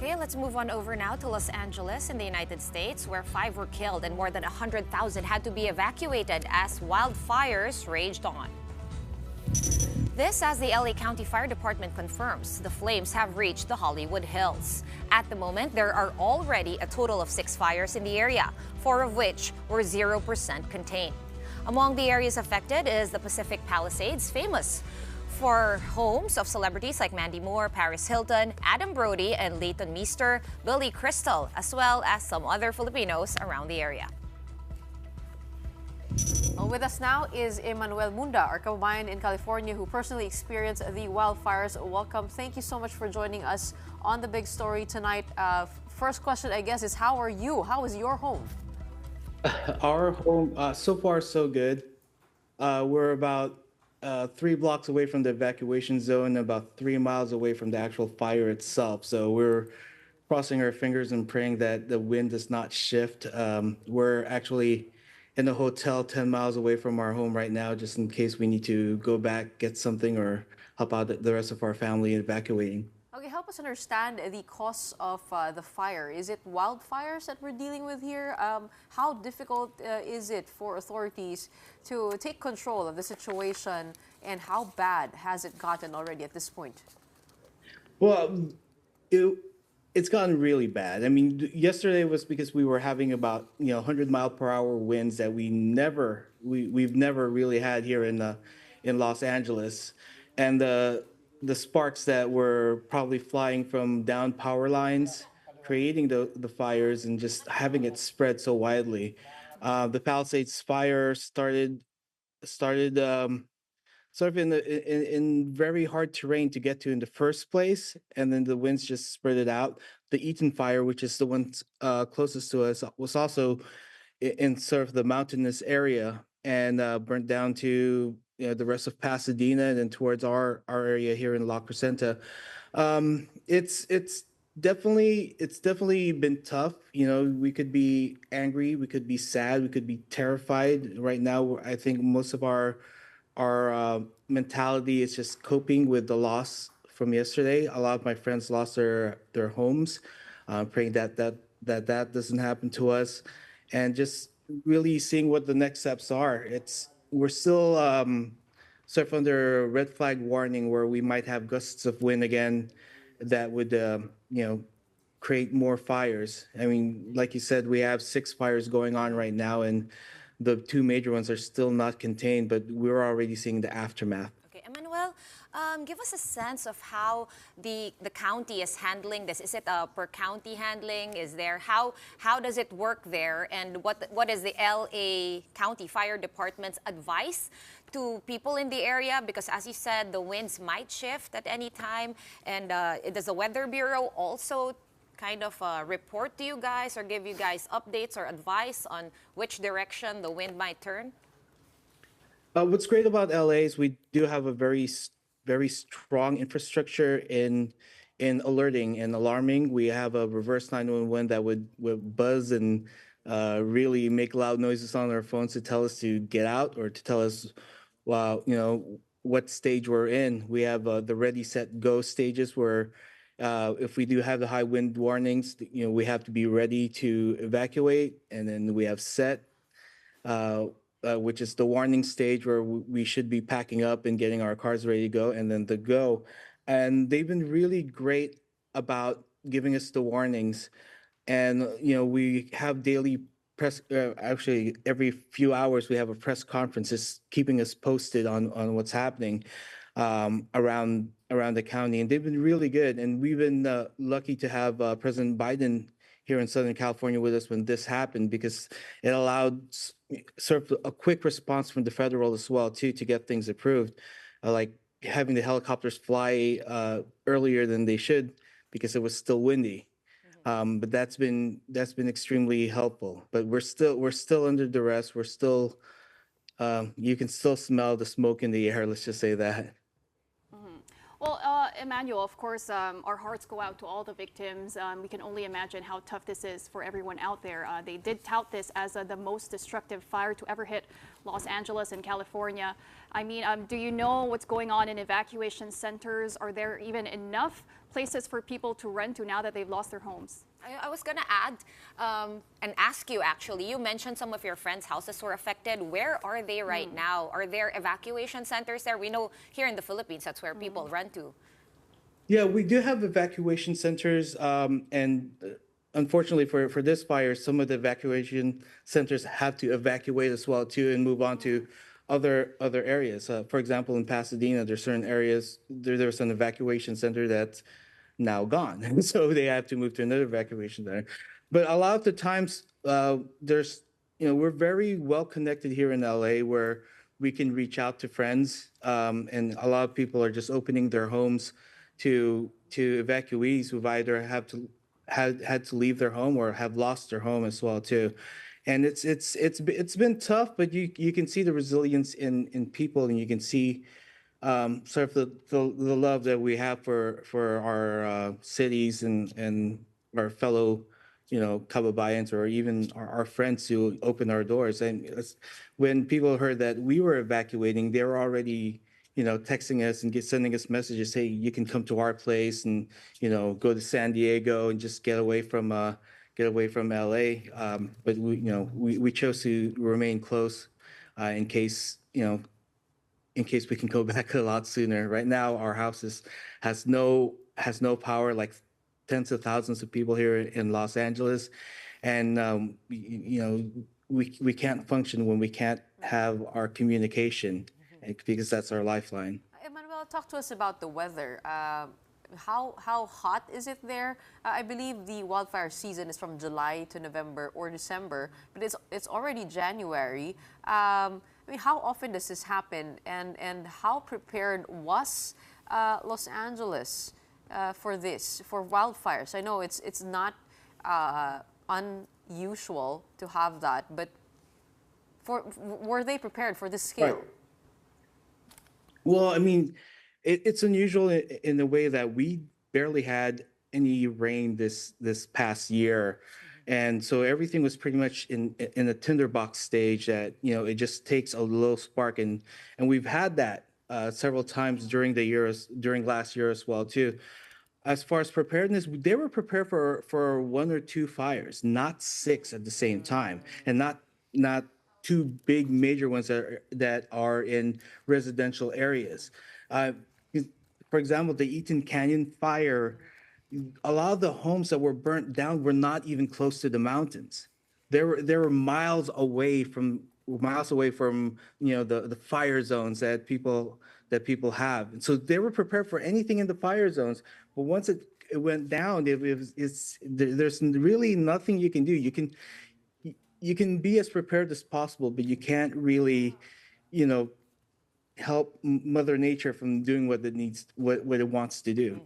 Okay, let's move on over now to Los Angeles in the United States, where 5 were killed and more than 100,000 had to be evacuated as wildfires raged on. This, as the LA County Fire Department confirms, the flames have reached the Hollywood Hills. At the moment, there are already a total of 6 fires in the area, 4 of which were 0% contained. Among the areas affected is the Pacific Palisades, famous for homes of celebrities like Mandy Moore, Paris Hilton, Adam Brody, and Leighton Meester, Billy Crystal, as well as some other Filipinos around the area. Well, with us now is Emmanuel Munda, our kababayan in California who personally experienced the wildfires. Welcome. Thank you so much for joining us on The Big Story tonight. First question, I guess, is how are you? How is your home? Our home, so far so good. We're about 3 blocks away from the evacuation zone, about 3 miles away from the actual fire itself. So we're crossing our fingers and praying that the wind does not shift. We're actually in a hotel 10 miles away from our home right now, just in case we need to go back, get something, or help out the rest of our family evacuating. Okay, help us understand the cause of the fire. Is it wildfires that we're dealing with here? How difficult is it for authorities to take control of the situation, and how bad has it gotten already at this point? Well, it's gotten really bad. I mean, yesterday was because we were having about 100-mile-per-hour winds that we've never really had here in Los Angeles, and the sparks that were probably flying from down power lines, creating the fires and just having it spread so widely. The Palisades fire started sort of in very hard terrain to get to in the first place, and then the winds just spread it out. The Eaton fire, which is the one closest to us, was also in sort of the mountainous area and burnt down to the rest of Pasadena and then towards our area here in La Crescenta. It's definitely been tough. We could be angry, we could be sad, we could be terrified. Right now, I think most of our mentality is just coping with the loss from yesterday. A lot of my friends lost their homes, praying that doesn't happen to us, and just really seeing what the next steps are. We're still sort of under red flag warning where we might have gusts of wind again that would create more fires. I mean, like you said, we have 6 fires going on right now, and the 2 major ones are still not contained, but we're already seeing the aftermath. Okay, Emmanuel, give us a sense of how the county is handling this. Is it a per county handling? How does it work there? And what is the LA County Fire Department's advice to people in the area? Because as you said, the winds might shift at any time. And does the Weather Bureau also kind of report to you guys or give you guys updates or advice on which direction the wind might turn? What's great about LA is we do have a very strong infrastructure in alerting and alarming. We have a reverse 911 that would buzz and really make loud noises on our phones to tell us to get out or to tell us, well, what stage we're in. We have the ready, set, go stages where if we do have the high wind warnings, we have to be ready to evacuate, and then we have set, which is the warning stage where we should be packing up and getting our cars ready to go, and then the go. And they've been really great about giving us the warnings. And, we have daily press, actually every few hours, we have a press conference just keeping us posted on what's happening around the county. And they've been really good. And we've been lucky to have President Biden here in Southern California with us when this happened, because it allowed sort of a quick response from the federal as well too to get things approved, like having the helicopters fly earlier than they should because it was still windy. But that's been extremely helpful. But we're still under duress. We're still you can still smell the smoke in the air. Let's just say that. Well, Emmanuel, of course, our hearts go out to all the victims. We can only imagine how tough this is for everyone out there. They did tout this as the most destructive fire to ever hit Los Angeles and California. I mean, do you know what's going on in evacuation centers? Are there even enough places for people to run to now that they've lost their homes? I was going to add and ask you, actually, you mentioned some of your friends' houses were affected. Where are they right now? Are there evacuation centers there? We know here in the Philippines, that's where people run to. Yeah, we do have evacuation centers, and unfortunately for this fire, some of the evacuation centers have to evacuate as well too and move on to other areas. For example, in Pasadena, there's certain areas there's an evacuation center that's now gone, so they have to move to another evacuation center. But a lot of the times, we're very well connected here in LA, where we can reach out to friends, and a lot of people are just opening their homes to evacuees who've either had to leave their home or have lost their home as well too. And it's been tough, but you can see the resilience in people, and you can see sort of the love that we have for our cities and our fellow, kababayans, or even our friends who open our doors. And when people heard that we were evacuating, they were already, texting us and sending us messages, hey, you can come to our place and, go to San Diego and just get away from LA. But we chose to remain close in case, in case we can go back a lot sooner. Right now, our house has no power, like tens of thousands of people here in Los Angeles, and we can't function when we can't have our communication, because that's our lifeline. Emmanuel, talk to us about the weather. How hot is it there? I believe the wildfire season is from July to November or December, but it's already January. I mean, how often does this happen, and how prepared was Los Angeles for wildfires? I know it's not unusual to have that, but were they prepared for this scale? Right. Well, I mean, it's unusual in the way that we barely had any rain this past year, and so everything was pretty much in a tinderbox stage that it just takes a little spark, and we've had that several times during last year as well too. As far as preparedness, they were prepared for one or two fires, not six at the same time, and not two big major ones that are in residential areas. Uh, for example, the Eaton Canyon fire, a lot of the homes that were burnt down were not even close to the mountains. They were miles away from the fire zones that people have, and so they were prepared for anything in the fire zones. But once it went down, there's really nothing you can do. You can be as prepared as possible, but you can't really, help Mother Nature from doing what it wants to do.